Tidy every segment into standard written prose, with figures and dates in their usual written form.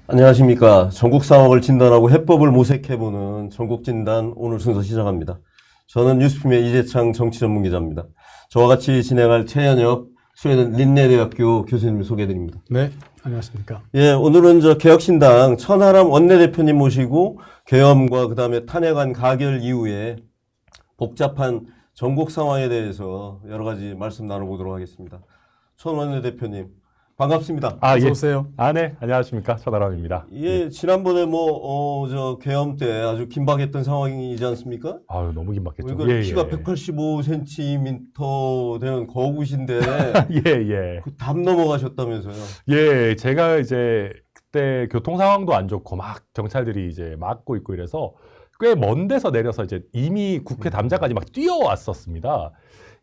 안녕하십니까. 전국 상황을 진단하고 해법을 모색해보는 전국진단 오늘 순서 시작합니다. 저는 뉴스품의 이재창 정치전문기자입니다. 저와 같이 진행할 최현혁 스웨덴 린네대학교 교수님 소개해드립니다. 네, 안녕하십니까. 예, 오늘은 개혁신당 천하람 원내대표님 모시고 계엄과 그다음에 탄핵안 가결 이후에 복잡한 전국 상황에 대해서 여러 가지 말씀 나눠보도록 하겠습니다. 천 원내대표님 반갑습니다. 어서 오세요. 네. 안녕하십니까. 천하람입니다. 예, 지난번에 계엄 때 아주 긴박했던 상황이지 않습니까? 아유, 너무 긴박했죠. 이거 키가 185cm 되는 거구신데 예. 그 담 넘어가셨다면서요? 예, 제가 이제 그때 교통 상황도 안 좋고 막 경찰들이 이제 막고 있고 이래서 꽤 먼 데서 내려서 이제 이미 국회 담장까지 막 뛰어왔었습니다.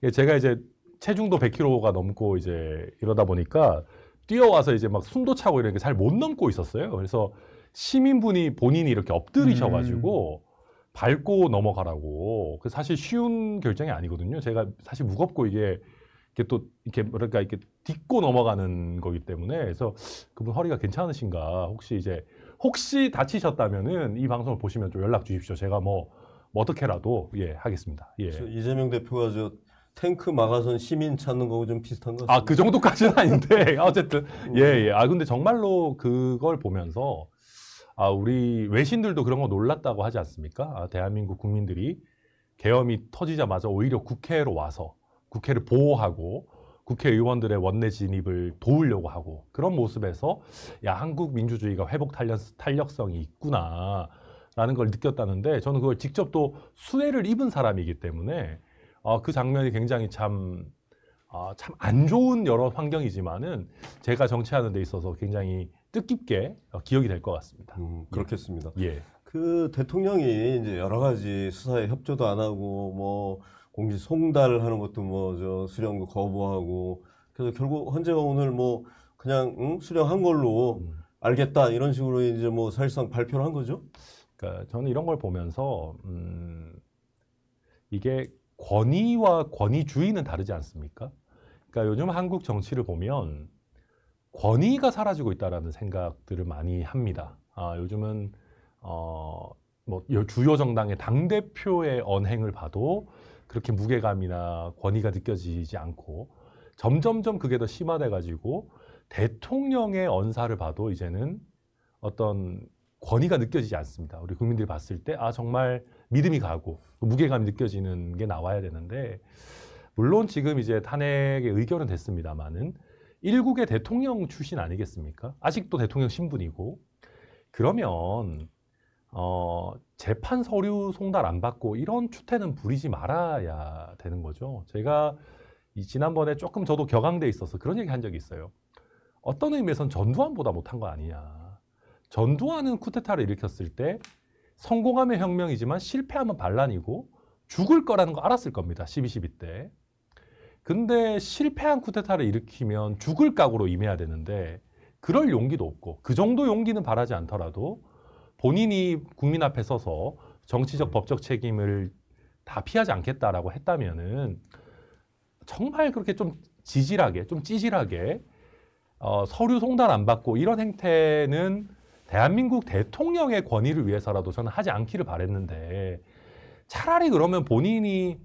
예, 제가 이제 체중도 100kg가 넘고 이제 이러다 보니까 뛰어와서 이제 막 숨도 차고 이런 게 잘 못 넘고 있었어요. 그래서 시민분이 본인이 이렇게 엎드리셔가지고 밟고 넘어가라고. 그 사실 쉬운 결정이 아니거든요. 제가 사실 무겁고 이게 또 이렇게 뭐랄까 이렇게 딛고 넘어가는 거기 때문에 그래서 그분 허리가 괜찮으신가 혹시 다치셨다면은 이 방송을 보시면 좀 연락 주십시오. 제가 뭐 어떻게라도 하겠습니다. 예. 이재명 대표가 탱크 막아선 시민 찾는 거하고 좀 비슷한 것 같습니다. 그 정도까지는 아닌데 어쨌든 예. 근데 정말로 그걸 보면서 우리 외신들도 그런 거 놀랐다고 하지 않습니까? 대한민국 국민들이 계엄이 터지자마자 오히려 국회로 와서 국회를 보호하고 국회의원들의 원내 진입을 도우려고 하고 그런 모습에서 한국 민주주의가 회복 탄력성이 있구나라는 걸 느꼈다는데 저는 그걸 직접 또 수혜를 입은 사람이기 때문에 그 장면이 굉장히 참 안 좋은 여러 환경이지만은 제가 정치하는 데 있어서 굉장히 뜻깊게 기억이 될 것 같습니다. 그렇겠습니다. 예. 그 대통령이 이제 여러 가지 수사에 협조도 안 하고 공직 송달하는 것도 수령도 거부하고 그래서 결국 헌재가 오늘 그냥 수령한 걸로 알겠다 이런 식으로 이제 사실상 발표를 한 거죠. 그러니까 저는 이런 걸 보면서 이게 권위와 권위주의는 다르지 않습니까? 그러니까 요즘 한국 정치를 보면 권위가 사라지고 있다라는 생각들을 많이 합니다. 요즘은 주요 정당의 당대표의 언행을 봐도 그렇게 무게감이나 권위가 느껴지지 않고 점점점 그게 더 심화돼가지고 대통령의 언사를 봐도 이제는 어떤 권위가 느껴지지 않습니다. 우리 국민들이 봤을 때 정말 믿음이 가고 무게감이 느껴지는 게 나와야 되는데 물론 지금 이제 탄핵의 의결은 됐습니다만은 일국의 대통령 출신 아니겠습니까? 아직도 대통령 신분이고 그러면 재판 서류 송달 안 받고 이런 추태는 부리지 말아야 되는 거죠. 제가 지난번에 조금 저도 격앙돼 있어서 그런 얘기 한 적이 있어요. 어떤 의미에선 전두환보다 못한 거 아니냐. 전두환은 쿠데타를 일으켰을 때 성공하면 혁명이지만 실패하면 반란이고 죽을 거라는 거 알았을 겁니다. 12.12 때. 근데 실패한 쿠데타를 일으키면 죽을 각오로 임해야 되는데 그럴 용기도 없고 그 정도 용기는 바라지 않더라도 본인이 국민 앞에 서서 정치적 법적 책임을 다 피하지 않겠다라고 했다면은 정말 그렇게 좀 지질하게 좀 찌질하게 서류 송달 안 받고 이런 행태는 대한민국 대통령의 권위를 위해서라도 저는 하지 않기를 바랬는데 차라리 그러면 본인이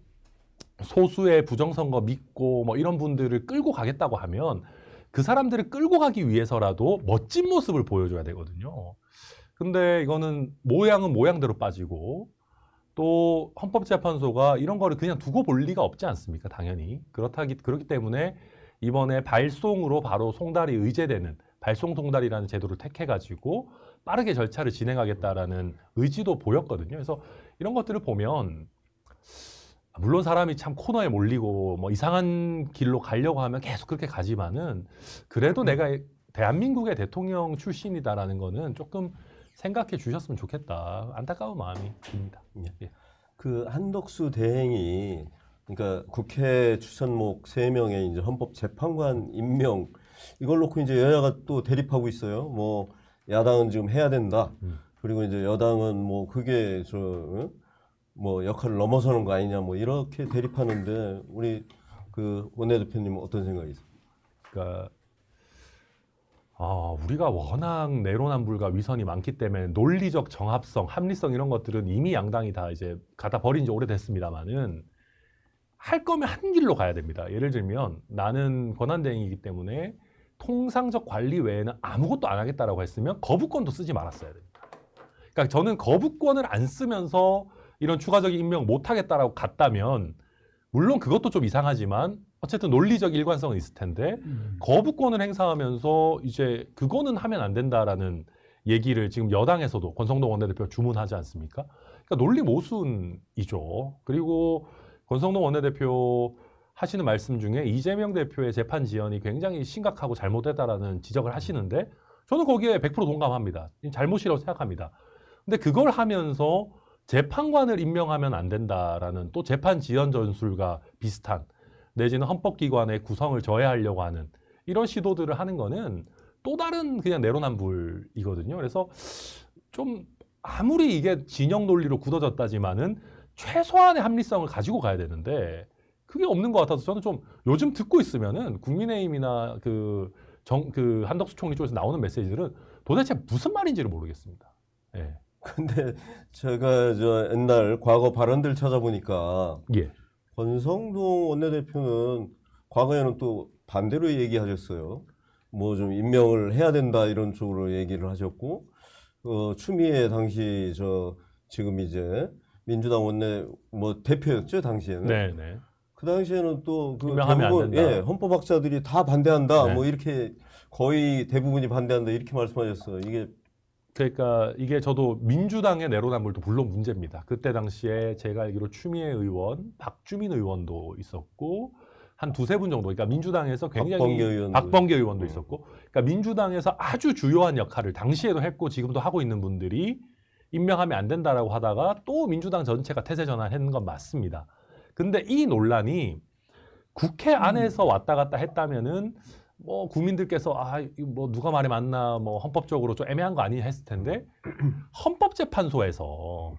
소수의 부정선거 믿고 이런 분들을 끌고 가겠다고 하면 그 사람들을 끌고 가기 위해서라도 멋진 모습을 보여줘야 되거든요. 근데 이거는 모양은 모양대로 빠지고 또 헌법재판소가 이런 거를 그냥 두고 볼 리가 없지 않습니까? 당연히. 그렇기 때문에 이번에 발송으로 바로 송달이 의제되는 발송 송달이라는 제도를 택해가지고 빠르게 절차를 진행하겠다라는 의지도 보였거든요. 그래서 이런 것들을 보면 물론 사람이 참 코너에 몰리고 이상한 길로 가려고 하면 계속 그렇게 가지만은 그래도 내가 대한민국의 대통령 출신이다라는 거는 조금 생각해 주셨으면 좋겠다. 안타까운 마음이 듭니다. 예. 그 한덕수 대행이 그러니까 국회 추천목 3명의 이제 헌법재판관 임명 이걸 놓고 이제 여야가 또 대립하고 있어요. 야당은 지금 해야 된다. 그리고 이제 여당은 그게 역할을 넘어서는 거 아니냐 이렇게 대립하는데 우리 그 원내대표님은 어떤 생각이세요? 그러니까 우리가 워낙 내로남불과 위선이 많기 때문에 논리적 정합성, 합리성 이런 것들은 이미 양당이 다 이제 갖다 버린 지 오래됐습니다만은 할 거면 한 길로 가야 됩니다. 예를 들면 나는 권한대행이기 때문에 통상적 관리 외에는 아무것도 안 하겠다라고 했으면 거부권도 쓰지 말았어야 됩니다. 그러니까 저는 거부권을 안 쓰면서 이런 추가적인 임명 못 하겠다라고 갔다면 물론 그것도 좀 이상하지만 어쨌든 논리적 일관성은 있을 텐데 거부권을 행사하면서 이제 그거는 하면 안 된다라는 얘기를 지금 여당에서도 권성동 원내대표 주문하지 않습니까? 그러니까 논리 모순이죠. 그리고 권성동 원내대표 하시는 말씀 중에 이재명 대표의 재판 지연이 굉장히 심각하고 잘못됐다라는 지적을 하시는데 저는 거기에 100% 동감합니다. 잘못이라고 생각합니다. 근데 그걸 하면서 재판관을 임명하면 안 된다라는 또 재판 지연 전술과 비슷한 내지는 헌법기관의 구성을 저해하려고 하는 이런 시도들을 하는 거는 또 다른 그냥 내로남불이거든요. 그래서 좀 아무리 이게 진영 논리로 굳어졌다지만은 최소한의 합리성을 가지고 가야 되는데 그게 없는 것 같아서 저는 좀 요즘 듣고 있으면은 국민의힘이나 그 한덕수 총리 쪽에서 나오는 메시지들은 도대체 무슨 말인지를 모르겠습니다. 예. 근데 제가 옛날 과거 발언들 찾아보니까 예. 권성동 원내대표는 과거에는 또 반대로 얘기하셨어요. 뭐 좀 임명을 해야 된다 이런 쪽으로 얘기를 하셨고, 추미애 당시 지금 이제 민주당 원내 뭐 대표였죠 당시에는. 네네. 그 당시에는 또 그 임명하면 안 된다. 헌법학자들이 다 반대한다. 네. 뭐 이렇게 거의 대부분이 반대한다 이렇게 말씀하셨어요. 이게 그러니까 이게 저도 민주당의 내로남불도 물론 문제입니다. 그때 당시에 제가 알기로 추미애 의원, 박주민 의원도 있었고 한 두세 분 정도. 그러니까 민주당에서 굉장히 박범계 의원도 있었고, 그러니까 민주당에서 아주 주요한 역할을 당시에도 했고 지금도 하고 있는 분들이 임명하면 안 된다라고 하다가 또 민주당 전체가 태세 전환했는 건 맞습니다. 근데 이 논란이 국회 안에서 왔다 갔다 했다면은 뭐 국민들께서 뭐 누가 말이 맞나 뭐 헌법적으로 좀 애매한 거 아니냐 했을 텐데 헌법재판소에서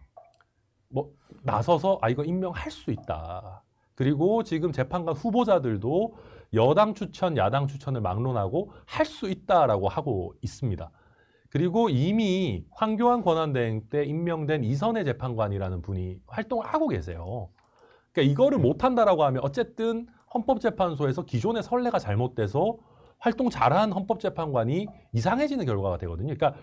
뭐 나서서 이거 임명할 수 있다. 그리고 지금 재판관 후보자들도 여당 추천, 야당 추천을 막론하고 할 수 있다라고 하고 있습니다. 그리고 이미 황교안 권한대행 때 임명된 이선혜 재판관이라는 분이 활동을 하고 계세요. 그러니까 이거를 못한다라고 하면 어쨌든 헌법재판소에서 기존의 선례가 잘못돼서 활동 잘한 헌법재판관이 이상해지는 결과가 되거든요. 그러니까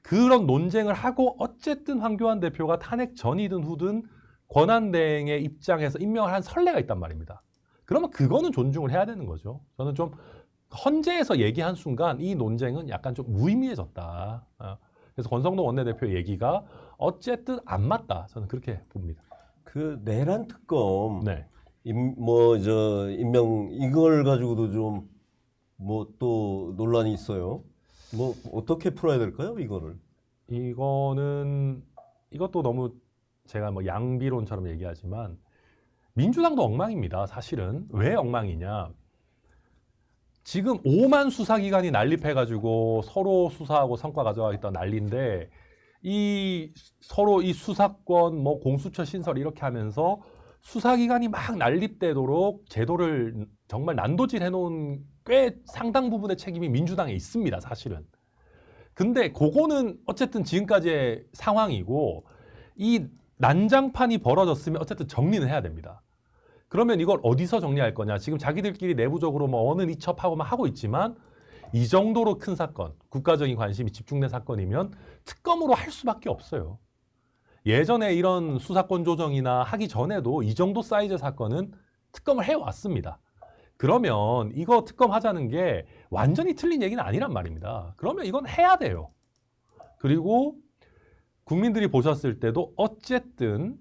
그런 논쟁을 하고 어쨌든 황교안 대표가 탄핵 전이든 후든 권한대행의 입장에서 임명을 한 선례가 있단 말입니다. 그러면 그거는 존중을 해야 되는 거죠. 저는 좀 헌재에서 얘기한 순간 이 논쟁은 약간 좀 무의미해졌다. 그래서 권성동 원내대표 얘기가 어쨌든 안 맞다. 저는 그렇게 봅니다. 그 내란 특검 네. 임명 이걸 가지고도 좀 뭐 또 논란이 있어요. 뭐 어떻게 풀어야 될까요, 이거를? 이것도 너무 제가 뭐 양비론처럼 얘기하지만 민주당도 엉망입니다. 사실은 왜 엉망이냐? 지금 5만 수사기관이 난립해가지고 서로 수사하고 성과 가져가겠다 난리인데 서로 이 수사권 뭐 공수처 신설 이렇게 하면서 수사기관이 막 난립되도록 제도를 정말 난도질 해놓은 꽤 상당 부분의 책임이 민주당에 있습니다, 사실은. 근데 그거는 어쨌든 지금까지의 상황이고 이 난장판이 벌어졌으면 어쨌든 정리는 해야 됩니다. 그러면 이걸 어디서 정리할 거냐? 지금 자기들끼리 내부적으로 뭐 어느 이첩하고 막 하고 있지만 이 정도로 큰 사건, 국가적인 관심이 집중된 사건이면 특검으로 할 수밖에 없어요. 예전에 이런 수사권 조정이나 하기 전에도 이 정도 사이즈 사건은 특검을 해왔습니다. 그러면 이거 특검하자는 게 완전히 틀린 얘기는 아니란 말입니다. 그러면 이건 해야 돼요. 그리고 국민들이 보셨을 때도 어쨌든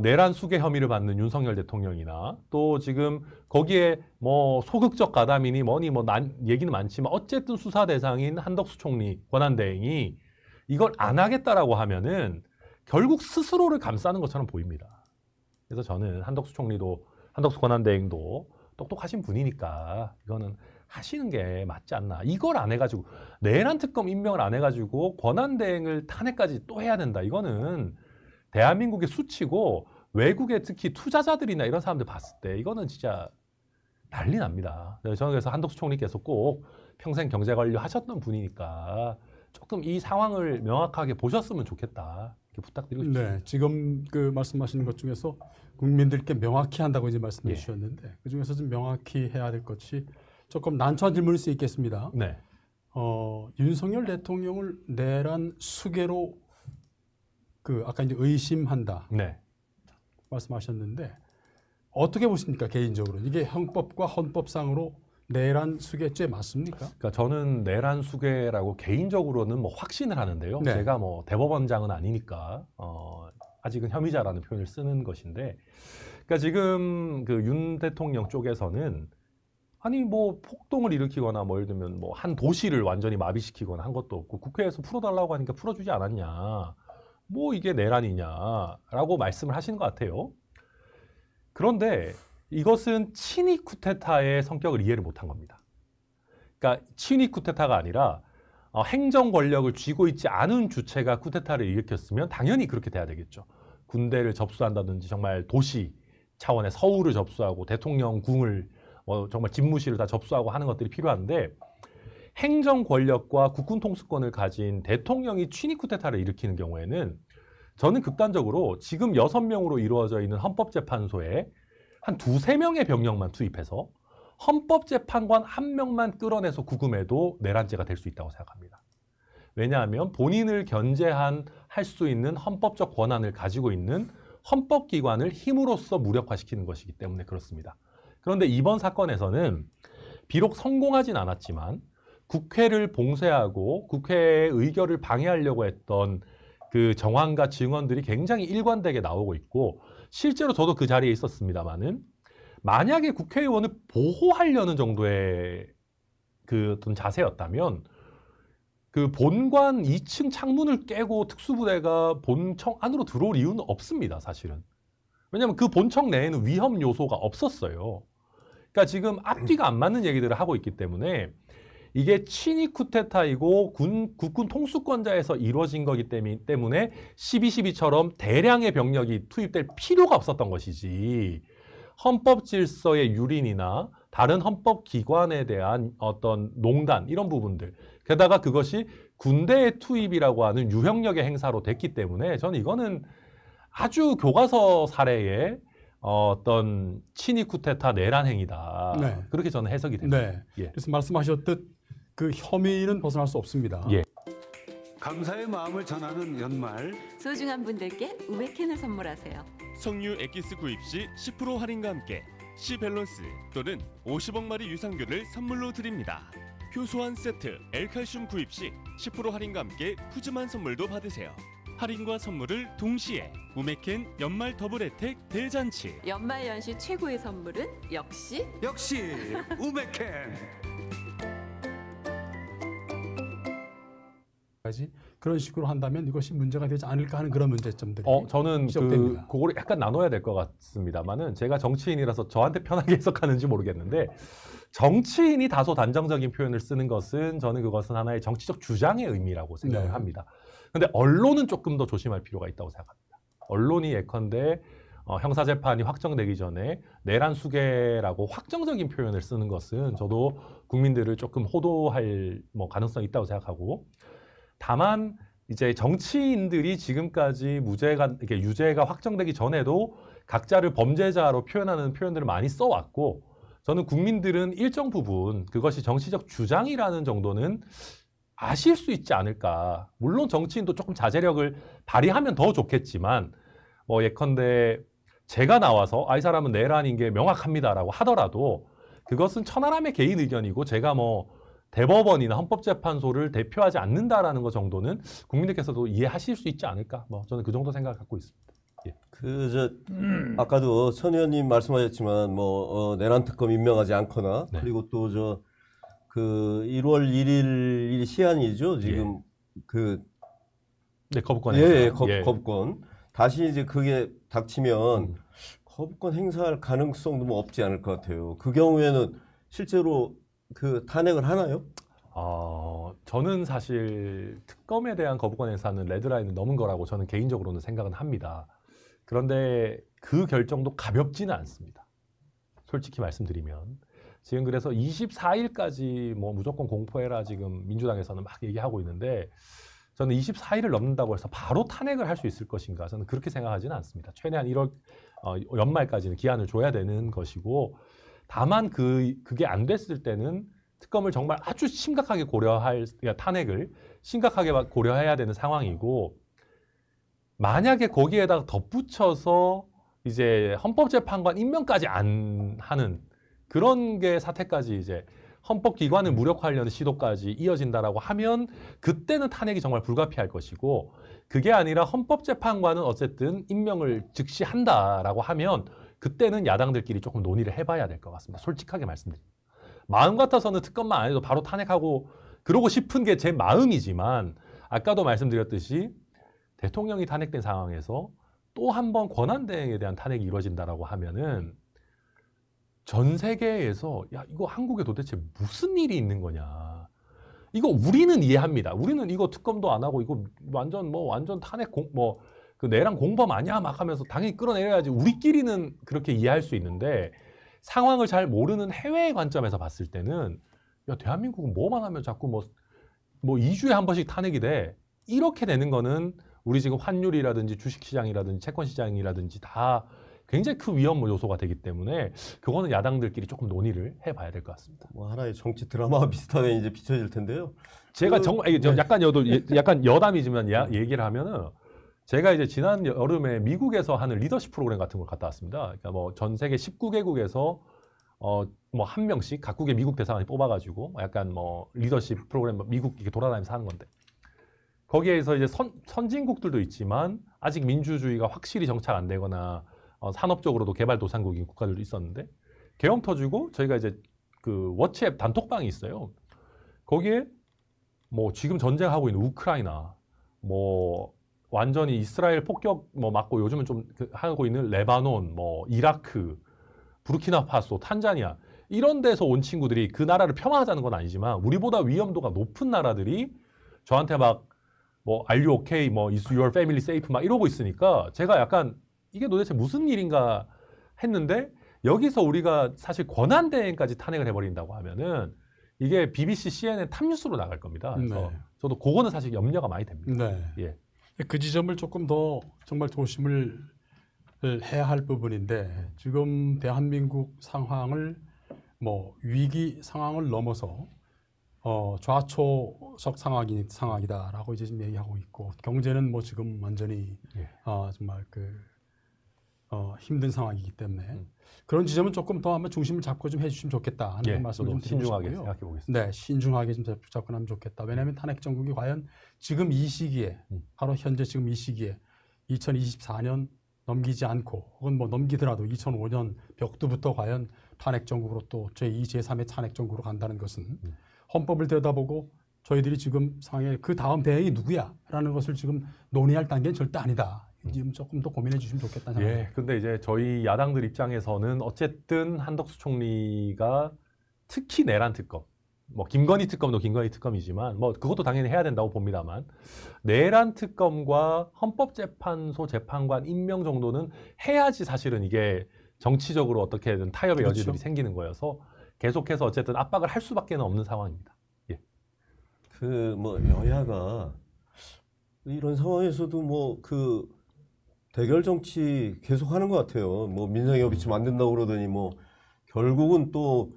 내란 수괴 혐의를 받는 윤석열 대통령이나 또 지금 거기에 뭐 소극적 가담이니 뭐니 얘기는 많지만 어쨌든 수사 대상인 한덕수 총리 권한대행이 이걸 안 하겠다라고 하면은 결국 스스로를 감싸는 것처럼 보입니다. 그래서 저는 한덕수 권한대행도 똑똑하신 분이니까 이거는 하시는 게 맞지 않나. 이걸 안 해가지고 내란 특검 임명을 안 해가지고 권한대행을 탄핵까지 또 해야 된다. 이거는 대한민국의 수치고 외국의 특히 투자자들이나 이런 사람들 봤을 때 이거는 진짜 난리 납니다. 저는 그래서 한덕수 총리께서 꼭 평생 경제 관리 하셨던 분이니까 조금 이 상황을 명확하게 보셨으면 좋겠다. 이렇게 부탁드리고 싶습니다. 네, 지금 그 말씀하시는 것 중에서 국민들께 명확히 한다고 이제 말씀해 예. 주셨는데 그 중에서 좀 명확히 해야 될 것이 조금 난처한 질문일 수 있겠습니다. 네. 윤석열 대통령을 내란 수괴로 그 아까 이제 의심한다 네. 말씀하셨는데 어떻게 보십니까 개인적으로 이게 형법과 헌법상으로 내란 수괴죄 맞습니까? 그러니까 저는 내란 수괴라고 개인적으로는 뭐 확신을 하는데요. 네. 제가 뭐 대법원장은 아니니까 아직은 혐의자라는 표현을 쓰는 것인데, 그러니까 지금 그 윤 대통령 쪽에서는 아니 뭐 폭동을 일으키거나 뭐 예를 들면 뭐 한 도시를 완전히 마비시키거나 한 것도 없고 국회에서 풀어달라고 하니까 풀어주지 않았냐, 뭐 이게 내란이냐라고 말씀을 하시는 것 같아요. 그런데 이것은 친위 쿠데타의 성격을 이해를 못한 겁니다. 그러니까 친위 쿠데타가 아니라 행정 권력을 쥐고 있지 않은 주체가 쿠데타를 일으켰으면 당연히 그렇게 돼야 되겠죠. 군대를 접수한다든지 정말 도시 차원의 서울을 접수하고 대통령궁을 정말 집무실을 다 접수하고 하는 것들이 필요한데, 행정 권력과 국군 통수권을 가진 대통령이 친위 쿠데타를 일으키는 경우에는 저는 극단적으로 지금 6명으로 이루어져 있는 헌법재판소에 한 2~3명의 병력만 투입해서 헌법재판관 1명만 끌어내서 구금해도 내란죄가 될 수 있다고 생각합니다. 왜냐하면 본인을 견제할 수 있는 헌법적 권한을 가지고 있는 헌법기관을 힘으로써 무력화시키는 것이기 때문에 그렇습니다. 그런데 이번 사건에서는 비록 성공하진 않았지만 국회를 봉쇄하고 국회의 의결을 방해하려고 했던 그 정황과 증언들이 굉장히 일관되게 나오고 있고, 실제로 저도 그 자리에 있었습니다만은 만약에 국회의원을 보호하려는 정도의 그 어떤 자세였다면 그 본관 2층 창문을 깨고 특수부대가 본청 안으로 들어올 이유는 없습니다, 사실은. 왜냐하면 그 본청 내에는 위험 요소가 없었어요. 그러니까 지금 앞뒤가 안 맞는 얘기들을 하고 있기 때문에 이게 친위 쿠데타이고 국군 통수권자에서 이루어진 거기 때문에 12.12처럼 대량의 병력이 투입될 필요가 없었던 것이지, 헌법 질서의 유린이나 다른 헌법 기관에 대한 어떤 농단 이런 부분들, 게다가 그것이 군대의 투입이라고 하는 유형력의 행사로 됐기 때문에 저는 이거는 아주 교과서 사례의 어떤 친위 쿠데타 내란 행위다. 네. 그렇게 저는 해석이 됩니다. 네. 예. 그래서 말씀하셨듯 그 혐의는 벗어날 수 없습니다. 예. 감사의 마음을 전하는 연말 소중한 분들께 우메캔을 선물하세요. 석류 엑기스 구입 시 10% 할인과 함께 시밸런스 또는 50억 마리 유산균을 선물로 드립니다. 효소한 세트 L칼슘 구입 시 10% 할인과 함께 푸짐한 선물도 받으세요. 할인과 선물을 동시에 우메캔 연말 더블 혜택 대잔치. 연말연시 최고의 선물은 역시 우메캔. 그런 식으로 한다면 이것이 문제가 되지 않을까 하는 그런 문제점들이 저는 지적됩니다. 그거를 약간 나눠야 될 것 같습니다만은, 제가 정치인이라서 저한테 편하게 해석하는지 모르겠는데, 정치인이 다소 단정적인 표현을 쓰는 것은 저는 그것은 하나의 정치적 주장의 의미라고 생각을 네. 합니다. 근데 언론은 조금 더 조심할 필요가 있다고 생각합니다. 언론이 예컨대 형사재판이 확정되기 전에 내란 수괴라고 확정적인 표현을 쓰는 것은 저도 국민들을 조금 호도할 가능성이 있다고 생각하고, 다만 이제 정치인들이 지금까지 이렇게 유죄가 확정되기 전에도 각자를 범죄자로 표현하는 표현들을 많이 써왔고, 저는 국민들은 일정 부분 그것이 정치적 주장이라는 정도는 아실 수 있지 않을까. 물론 정치인도 조금 자제력을 발휘하면 더 좋겠지만, 예컨대 제가 나와서 이 사람은 내란인 게 명확합니다라고 하더라도 그것은 천하람의 개인 의견이고, 제가 대법원이나 헌법재판소를 대표하지 않는다라는 것 정도는 국민들께서도 이해하실 수 있지 않을까. 저는 그 정도 생각을 갖고 있습니다. 예. 아까도 천 의원님 말씀하셨지만 내란 특검 임명하지 않거나, 네. 그리고 또 그 1월 1일 시한이죠. 지금 네, 거부권. 거부권. 다시 이제 그게 닥치면 거부권 행사할 가능성도 없지 않을 것 같아요. 그 경우에는 실제로 그 탄핵을 하나요? 저는 사실 특검에 대한 거부권 행사는 레드라인을 넘은 거라고 저는 개인적으로는 생각은 합니다. 그런데 그 결정도 가볍지는 않습니다. 솔직히 말씀드리면. 지금 그래서 24일까지 뭐 무조건 공포해라 지금 민주당에서는 막 얘기하고 있는데 저는 24일을 넘는다고 해서 바로 탄핵을 할 수 있을 것인가 저는 그렇게 생각하지는 않습니다. 최대한 1월 연말까지는 기한을 줘야 되는 것이고 다만 그게 안 됐을 때는 특검을 정말 아주 심각하게 그러니까 탄핵을 심각하게 고려해야 되는 상황이고 만약에 거기에다가 덧붙여서 이제 헌법재판관 임명까지 안 하는 그런 게 사태까지 이제 헌법기관을 무력화하려는 시도까지 이어진다라고 하면 그때는 탄핵이 정말 불가피할 것이고 그게 아니라 헌법재판관은 어쨌든 임명을 즉시 한다라고 하면 그때는 야당들끼리 조금 논의를 해봐야 될 것 같습니다. 솔직하게 말씀드립니다. 마음 같아서는 특검만 안 해도 바로 탄핵하고 그러고 싶은 게 제 마음이지만 아까도 말씀드렸듯이 대통령이 탄핵된 상황에서 또 한 번 권한대행에 대한 탄핵이 이루어진다라고 하면은 전 세계에서 야 이거 한국에 도대체 무슨 일이 있는 거냐 이거 우리는 이해합니다. 우리는 이거 특검도 안 하고 이거 완전 탄핵 그 내란 공범 아니야 막 하면서 당연히 끌어내려야지 우리끼리는 그렇게 이해할 수 있는데 상황을 잘 모르는 해외의 관점에서 봤을 때는 야 대한민국은 뭐만 하면 자꾸 뭐 2주에 한 번씩 탄핵이 돼 이렇게 되는 거는 우리 지금 환율이라든지 주식시장이라든지 채권시장이라든지 다 굉장히 큰 위험 요소가 되기 때문에 그거는 야당들끼리 조금 논의를 해봐야 될 것 같습니다. 뭐 하나의 정치 드라마와 비슷하게 이제 비춰질 텐데요. 제가 정말 약간 여담이지만 얘기를 하면은 제가 이제 지난 여름에 미국에서 하는 리더십 프로그램 같은 걸 갔다 왔습니다. 그러니까 뭐 전 세계 19개국에서 뭐 한 명씩 각국의 미국 대사관이 뽑아가지고 약간 뭐 리더십 프로그램 미국 이렇게 돌아다니면서 하는 건데 거기에서 이제 선진국들도 있지만 아직 민주주의가 확실히 정착 안 되거나 산업적으로도 개발도상국인 국가들도 있었는데 계엄 터지고 저희가 이제 그 워치앱 단톡방이 있어요. 거기에 뭐 지금 전쟁하고 있는 우크라이나 뭐 완전히 이스라엘 폭격 뭐 맞고 요즘은 좀 하고 있는 레바논 뭐 이라크 부르키나파소 탄자니아 이런 데서 온 친구들이 그 나라를 폄하하자는 건 아니지만 우리보다 위험도가 높은 나라들이 저한테 막 뭐 Are you okay? 뭐 Is your family safe? 막 이러고 있으니까 제가 약간 이게 도대체 무슨 일인가 했는데 여기서 우리가 사실 권한대행까지 탄핵을 해버린다고 하면은 이게 BBC, CNN 탑뉴스로 나갈 겁니다. 그래서 네. 저도 그거는 사실 염려가 많이 됩니다. 네. 예. 그 지점을 조금 더 정말 조심을 해야 할 부분인데 지금 대한민국 상황을 뭐 위기 상황을 넘어서 좌초적 상황이다라고 이제 지금 얘기하고 있고 경제는 뭐 지금 완전히 예. 정말 힘든 상황이기 때문에 그런 지점은 조금 더 한번 중심을 잡고 좀 해주시면 좋겠다 하는 예, 말씀을 좀 저도 드리고 신중하게 싶고요. 생각해 보겠습니다. 네, 신중하게 좀 접근하면 좋겠다. 왜냐하면 탄핵 정국이 과연 지금 이 시기에 바로 현재 지금 이 시기에 2024년 넘기지 않고 혹은 뭐 넘기더라도 2005년 벽두부터 과연 탄핵 정국으로 또 제2, 제3의 탄핵 정국으로 간다는 것은 헌법을 들여다보고 저희들이 지금 상황에 그 다음 대행이 누구야라는 것을 지금 논의할 단계는 절대 아니다. 지금 조금 더 고민해 주시면 좋겠다는 생각입니다. 예. 근데 이제 저희 야당들 입장에서는 어쨌든 한덕수 총리가 특히 내란 특검, 뭐 김건희 특검도 김건희 특검이지만 뭐 그것도 당연히 해야 된다고 봅니다만 내란 특검과 헌법재판소 재판관 임명 정도는 해야지 사실은 이게 정치적으로 어떻게든 타협의 그렇죠. 여지들이 생기는 거여서 계속해서 어쨌든 압박을 할 수밖에 없는 상황입니다. 예. 그 뭐 여야가 이런 상황에서도 뭐 그 대결 정치 계속하는 것 같아요. 뭐 민생협의체 만든다고 그러더니 뭐 결국은 또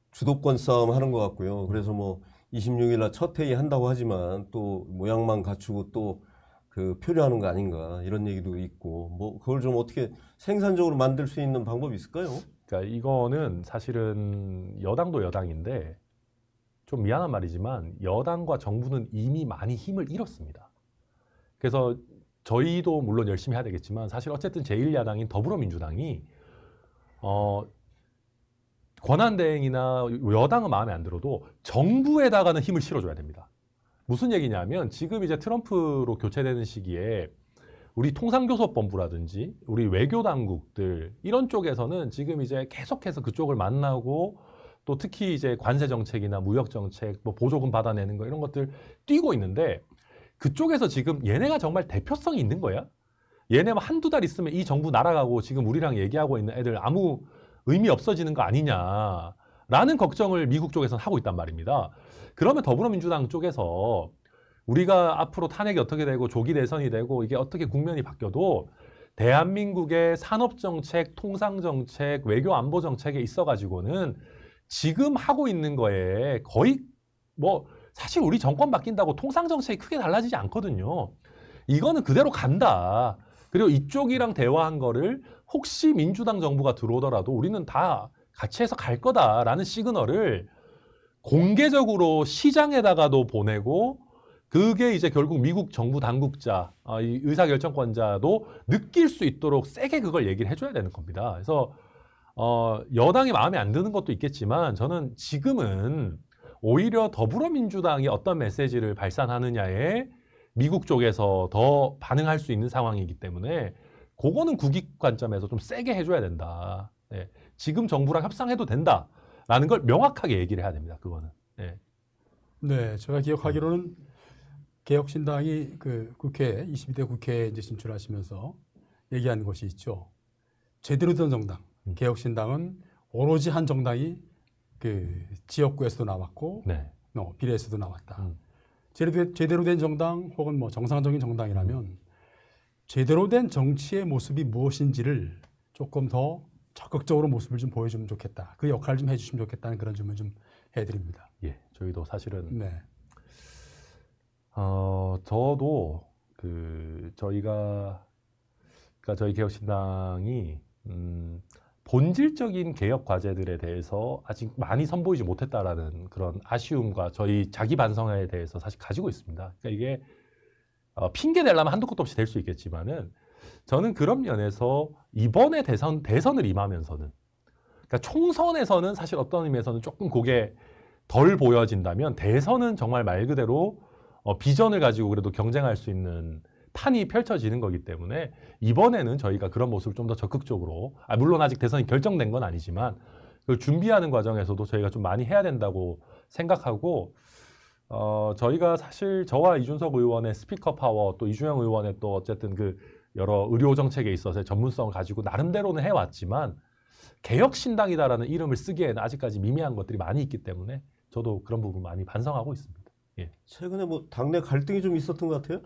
주도권 싸움 하는 것 같고요. 그래서 뭐 26일 날 첫 회의 한다고 하지만 또 모양만 갖추고 또 그 표류하는 거 아닌가 이런 얘기도 있고 뭐 그걸 좀 어떻게 생산적으로 만들 수 있는 방법이 있을까요? 그러니까 이거는 사실은 여당도 여당인데 좀 미안한 말이지만 여당과 정부는 이미 많이 힘을 잃었습니다. 그래서 저희도 물론 열심히 해야 되겠지만 사실 어쨌든 제1야당인 더불어민주당이 권한대행이나 여당은 마음에 안 들어도 정부에다가는 힘을 실어줘야 됩니다. 무슨 얘기냐면 지금 이제 트럼프로 교체되는 시기에 우리 통상교섭본부라든지 우리 외교당국들 이런 쪽에서는 지금 이제 계속해서 그쪽을 만나고 또 특히 이제 관세 정책이나 무역 정책, 뭐 보조금 받아내는 거 이런 것들 뛰고 있는데 그쪽에서 지금 얘네가 정말 대표성이 있는 거야? 얘네 한두 달 있으면 이 정부 날아가고 지금 우리랑 얘기하고 있는 애들 아무 의미 없어지는 거 아니냐라고 라는 걱정을 미국 쪽에서는 하고 있단 말입니다. 그러면 더불어민주당 쪽에서 우리가 앞으로 탄핵이 어떻게 되고 조기 대선이 되고 이게 어떻게 국면이 바뀌어도 대한민국의 산업정책, 통상정책, 외교안보정책에 있어가지고는 지금 하고 있는 거에 거의 뭐 사실 우리 정권 바뀐다고 통상정책이 크게 달라지지 않거든요. 이거는 그대로 간다. 그리고 이쪽이랑 대화한 거를 혹시 민주당 정부가 들어오더라도 우리는 다 같이 해서 갈 거다라는 시그널을 공개적으로 시장에다가도 보내고 그게 이제 결국 미국 정부 당국자, 이 의사결정권자도 느낄 수 있도록 세게 그걸 얘기를 해줘야 되는 겁니다. 그래서 여당이 마음에 안 드는 것도 있겠지만 저는 지금은 오히려 더불어민주당이 어떤 메시지를 발산하느냐에 미국 쪽에서 더 반응할 수 있는 상황이기 때문에 그거는 국익 관점에서 좀 세게 해줘야 된다. 네. 지금 정부랑 협상해도 된다라는 걸 명확하게 얘기를 해야 됩니다. 그거는. 네. 네, 제가 기억하기로는 개혁신당이 그 국회 22대 국회에 이제 진출하시면서 얘기한 것이 있죠. 제대로 된 정당. 개혁신당은 오로지 한 정당이 그 지역구에서도 나왔고 네. 비례에서도 나왔다. 제대로 된 정당 혹은 뭐 정상적인 정당이라면 제대로 된 정치의 모습이 무엇인지를 조금 더 적극적으로 모습을 좀 보여주면 좋겠다. 그 역할을 좀 해주시면 좋겠다는 그런 질문 좀 해드립니다. 예, 저희도 사실은 네. 저도 저희가 그러니까 저희 개혁신당이 본질적인 개혁 과제들에 대해서 아직 많이 선보이지 못했다라는 그런 아쉬움과 저희 자기 반성에 대해서 사실 가지고 있습니다. 그러니까 이게 핑계 대려면 한도 끝도 없이 될 수 있겠지만은 저는 그런 면에서 이번에 대선을 임하면서는 그러니까 총선에서는 사실 어떤 의미에서는 조금 그게 덜 보여진다면 대선은 정말 말 그대로 비전을 가지고 그래도 경쟁할 수 있는 판이 펼쳐지는 거기 때문에 이번에는 저희가 그런 모습을 좀 더 적극적으로 물론 아직 대선이 결정된 건 아니지만 그걸 준비하는 과정에서도 저희가 좀 많이 해야 된다고 생각하고 저희가 사실 저와 이준석 의원의 스피커 파워 또 이주영 의원의 또 어쨌든 그 여러 의료 정책에 있어서의 전문성을 가지고 나름대로는 해왔지만 개혁신당이다라는 이름을 쓰기에는 아직까지 미미한 것들이 많이 있기 때문에 저도 그런 부분 많이 반성하고 있습니다. 예. 최근에 뭐 당내 갈등이 좀 있었던 것 같아요?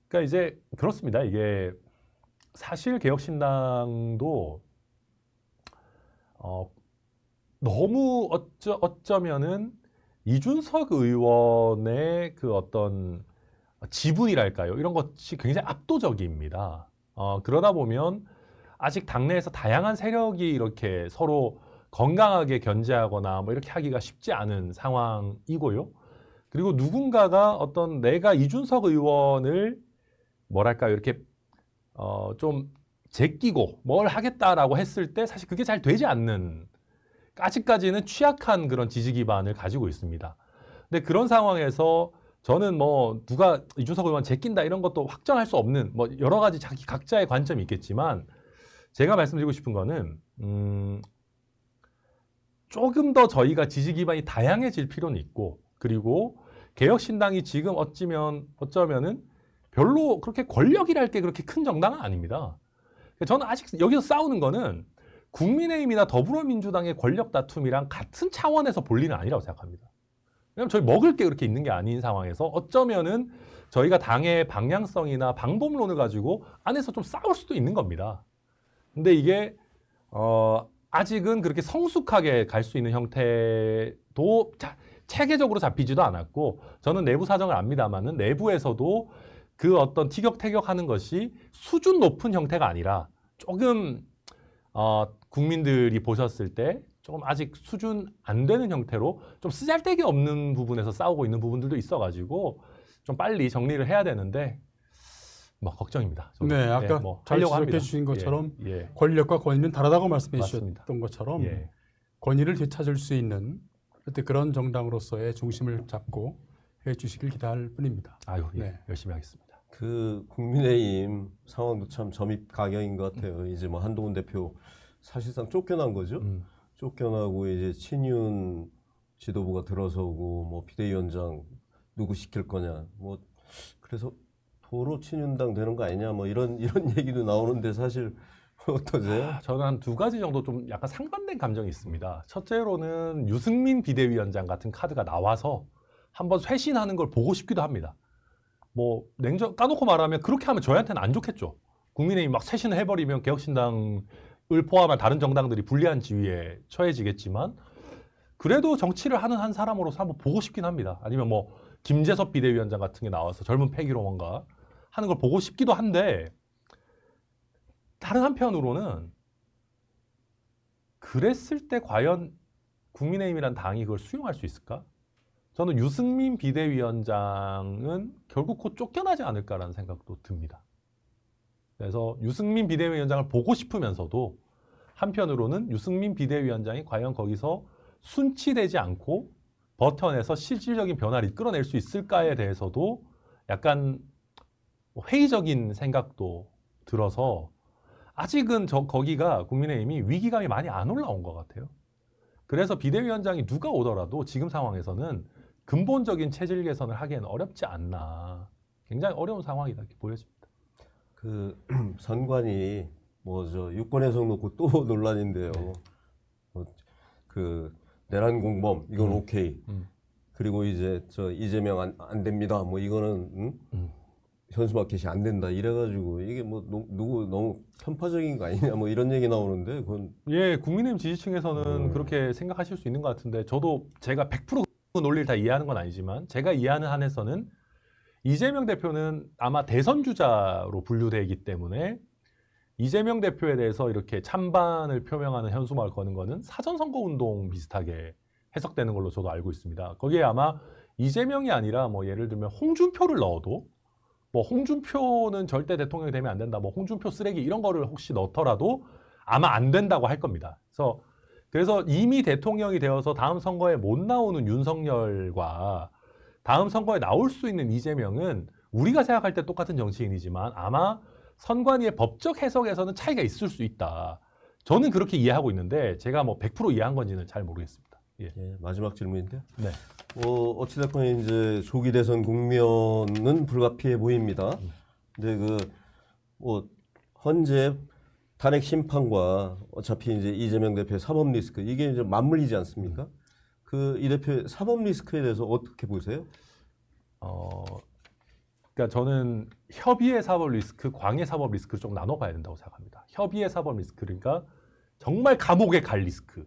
그러니까 이제 그렇습니다. 이게 사실 개혁신당도 너무 어쩌면은 이준석 의원의 그 어떤 지분이랄까요? 이런 것이 굉장히 압도적입니다. 그러다 보면 아직 당내에서 다양한 세력이 이렇게 서로 건강하게 견제하거나 뭐 이렇게 하기가 쉽지 않은 상황이고요. 그리고 누군가가 내가 이준석 의원을 뭐랄까요? 이렇게 좀 제끼고 뭘 하겠다라고 했을 때 사실 그게 잘 되지 않는 아직까지는 취약한 그런 지지 기반을 가지고 있습니다. 근데 그런 상황에서 저는 뭐 누가 이준석 의원 제낀다 이런 것도 확정할 수 없는 뭐 여러 가지 자기 각자의 관점이 있겠지만 제가 말씀드리고 싶은 거는 조금 더 저희가 지지 기반이 다양해질 필요는 있고 그리고 개혁신당이 지금 어쩌면은 별로 그렇게 권력이랄 게 그렇게 큰 정당은 아닙니다. 저는 아직 여기서 싸우는 거는 국민의힘이나 더불어민주당의 권력 다툼이랑 같은 차원에서 볼 일은 아니라고 생각합니다. 왜냐하면 저희 먹을 게 그렇게 있는 게 아닌 상황에서 어쩌면은 저희가 당의 방향성이나 방법론을 가지고 안에서 좀 싸울 수도 있는 겁니다. 근데 이게 아직은 그렇게 성숙하게 갈 수 있는 형태도 체계적으로 잡히지도 않았고 저는 내부 사정을 압니다만은 내부에서도 그 어떤 티격태격하는 것이 수준 높은 형태가 아니라 조금 국민들이 보셨을 때 조금 아직 수준 안 되는 형태로 좀 쓰잘데기 없는 부분에서 싸우고 있는 부분들도 있어가지고 좀 빨리 정리를 해야 되는데 뭐 걱정입니다. 저도. 네, 아까 뭐 잘 하려고 지적해 합니다. 주신 것처럼 예. 권력과 권위는 다르다고 말씀해 맞습니다. 주셨던 것처럼 예. 권위를 되찾을 수 있는 그런 정당으로서의 중심을 잡고 해 주시길 기대할 뿐입니다. 아유, 예. 네. 열심히 하겠습니다. 그 국민의힘 상황도 참 점입가경인 것 같아요. 이제 뭐 한동훈 대표 사실상 쫓겨난 거죠. 쫓겨나고 이제 친윤 지도부가 들어서고 뭐 비대위원장 누구 시킬 거냐. 뭐 그래서 도로 친윤당 되는 거 아니냐. 뭐 이런 얘기도 나오는데 사실 어떠세요? 저는 한 두 가지 정도 좀 약간 상반된 감정이 있습니다. 첫째로는 유승민 비대위원장 같은 카드가 나와서 한번 쇄신하는 걸 보고 싶기도 합니다. 뭐 까놓고 말하면 그렇게 하면 저희한테는 안 좋겠죠. 국민의힘이 막 쇄신을 해버리면 개혁신당을 포함한 다른 정당들이 불리한 지위에 처해지겠지만 그래도 정치를 하는 한 사람으로서 한번 보고 싶긴 합니다. 아니면 뭐 김재섭 비대위원장 같은 게 나와서 젊은 패기로 뭔가 하는 걸 보고 싶기도 한데 다른 한편으로는 그랬을 때 과연 국민의힘이란 당이 그걸 수용할 수 있을까? 저는 유승민 비대위원장은 결국 곧 쫓겨나지 않을까라는 생각도 듭니다. 그래서 유승민 비대위원장을 보고 싶으면서도 한편으로는 유승민 비대위원장이 과연 거기서 순치되지 않고 버텨내서 실질적인 변화를 이끌어낼 수 있을까에 대해서도 약간 회의적인 생각도 들어서 아직은 거기가 국민의힘이 위기감이 많이 안 올라온 것 같아요. 그래서 비대위원장이 누가 오더라도 지금 상황에서는 근본적인 체질 개선을 하기에는 어렵지 않나. 굉장히 어려운 상황이다 이렇게 보여집니다. 그 선관위 뭐 저 유권 해석 놓고 또 논란인데요. 그 내란 공범 이건 오케이. 그리고 이제 저 이재명 안 됩니다. 뭐 이거는 현수막켓이 안 된다 이래가지고 이게 뭐 누구 너무 편파적인 거 아니냐 뭐 이런 얘기 나오는데 그건 예, 국민의힘 지지층에서는 그렇게 생각하실 수 있는 것 같은데 저도 제가 100% 그 논리를 다 이해하는 건 아니지만 제가 이해하는 한에서는 이재명 대표는 아마 대선 주자로 분류되기 때문에 이재명 대표에 대해서 이렇게 찬반을 표명하는 현수막을 거는 거는 사전선거 운동 비슷하게 해석되는 걸로 저도 알고 있습니다. 거기에 아마 이재명이 아니라 뭐 예를 들면 홍준표를 넣어도 뭐 홍준표는 절대 대통령이 되면 안 된다. 뭐 홍준표 쓰레기 이런 거를 혹시 넣더라도 아마 안 된다고 할 겁니다. 그래서 이미 대통령이 되어서 다음 선거에 못 나오는 윤석열과 다음 선거에 나올 수 있는 이재명은 우리가 생각할 때 똑같은 정치인이지만 아마 선관위의 법적 해석에서는 차이가 있을 수 있다. 저는 그렇게 이해하고 있는데 제가 뭐 100% 이해한 건지는 잘 모르겠습니다. 예. 예, 마지막 질문인데요. 네. 어찌됐건 이제 조기 대선 국면은 불가피해 보입니다. 근데 뭐 현재 탄핵 심판과 어차피 이제 이재명 대표의 사법 리스크 이게 이제 맞물리지 않습니까? 이 대표의 사법 리스크에 대해서 어떻게 보세요? 그러니까 저는 협의의 사법 리스크, 광의 사법 리스크를 좀 나눠봐야 된다고 생각합니다. 협의의 사법 리스크, 그러니까 정말 감옥에 갈 리스크.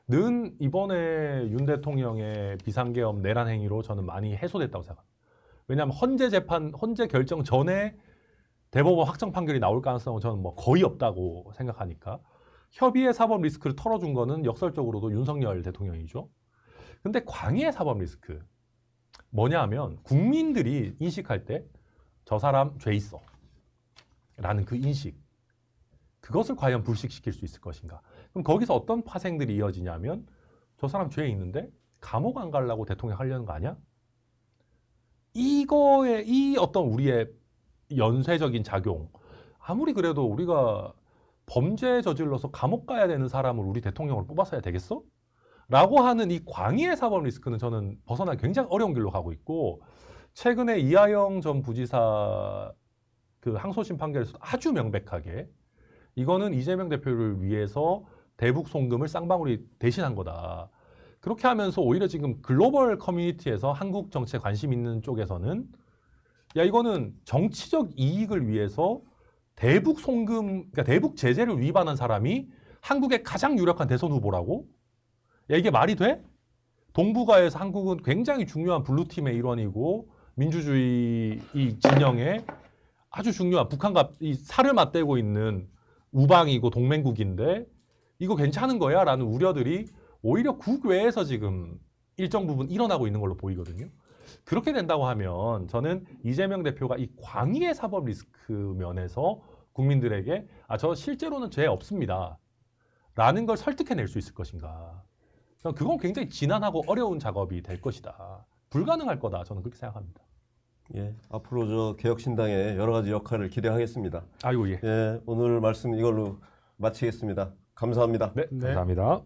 는 이번에 윤 대통령의 비상계엄 내란 행위로 저는 많이 해소됐다고 생각합니다. 왜냐하면 헌재 결정 전에 대법원 확정 판결이 나올 가능성은 저는 뭐 거의 없다고 생각하니까 협의의 사법 리스크를 털어준 거는 역설적으로도 윤석열 대통령이죠. 근데 광의의 사법 리스크 뭐냐 하면 국민들이 인식할 때 저 사람 죄 있어 라는 그 인식 그것을 과연 불식시킬 수 있을 것인가. 그럼 거기서 어떤 파생들이 이어지냐면 저 사람 죄 있는데 감옥 안 가려고 대통령 하려는 거 아니야? 이 어떤 우리의 연쇄적인 작용 아무리 그래도 우리가 범죄 저질러서 감옥 가야 되는 사람을 우리 대통령으로 뽑았어야 되겠어? 라고 하는 이 광의의 사법 리스크는 저는 벗어나기 굉장히 어려운 길로 가고 있고 최근에 이하영 전 부지사 그 항소심 판결에서도 아주 명백하게 이거는 이재명 대표를 위해서 대북 송금을 쌍방울이 대신한 거다. 그렇게 하면서 오히려 지금 글로벌 커뮤니티에서 한국 정치에 관심 있는 쪽에서는 야 이거는 정치적 이익을 위해서 대북 송금, 그러니까 대북 제재를 위반한 사람이 한국의 가장 유력한 대선 후보라고? 야 이게 말이 돼? 동북아에서 한국은 굉장히 중요한 블루팀의 일원이고 민주주의 이 진영에 아주 중요한 북한과 이 살을 맞대고 있는 우방이고 동맹국인데 이거 괜찮은 거야? 라는 우려들이 오히려 국외에서 지금 일정 부분 일어나고 있는 걸로 보이거든요. 그렇게 된다고 하면 저는 이재명 대표가 이 광의의 사법 리스크 면에서 국민들에게 저 실제로는 죄 없습니다. 라는 걸 설득해낼 수 있을 것인가. 그건 굉장히 지난하고 어려운 작업이 될 것이다. 불가능할 거다. 저는 그렇게 생각합니다. 예, 앞으로 저 개혁신당의 여러 가지 역할을 기대하겠습니다. 아이고 예. 예, 오늘 말씀 이걸로 마치겠습니다. 감사합니다. 네, 감사합니다.